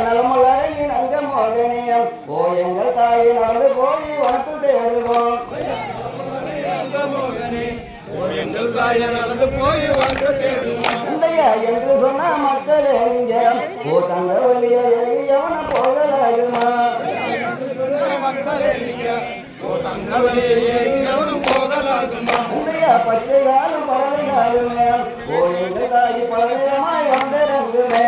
நலமலரின் அங்கமோகனியம் போயங்கள் தாயை நடந்து போய் வளர்த்து தேடுவோம். எங்கள் தாயை நடந்து போய் வளர்த்து தேடுவோம். என்று சொன்ன மக்களே நீங்க ஓ தங்க வழிய எவன போகலாகுமா? மக்களே நீங்க ஓ தங்க வழியே எவனும் போகலாகுமா? பச்சை காலம் பறவை காலுமே ஓ எங்கள் தாய் பலவிதமாய் வந்திறங்குமே.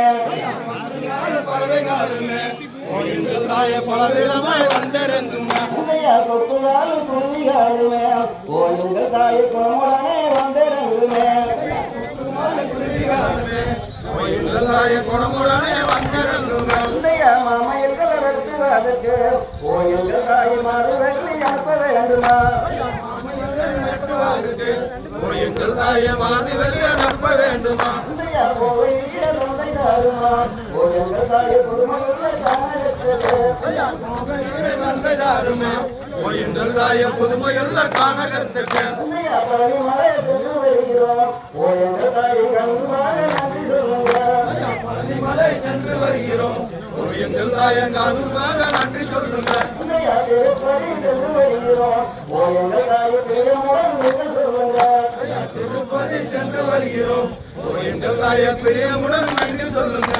பறவை காலுமே ஓ எங்கள் தாயை பலவிதமாய் வந்திறங்குமே. கொப்பு காலும் குருவி காலுமே ஓ எங்கள் தாய் குணமுடனே வந்திறங்குமே. மாமையர்கள் வெட்டுவதற்கு ஓ எங்கள் தாய் மாறு வெள்ளி அனுப்ப வேண்டுமா? எங்கள் தாயை மாறி வெள்ளி அனுப்ப வேண்டுமா? எங்கள் தாயை புதுமையுள்ள காணகத்துக்கு மலை சென்று வருகிறோம். எங்கள் தாயை காணுமாக நன்றி சொல்லுங்க. திருப்பதி சென்று வருகிறோம். எங்கள் தாயை பிரியமுடன் நன்றி சொல்லுங்க.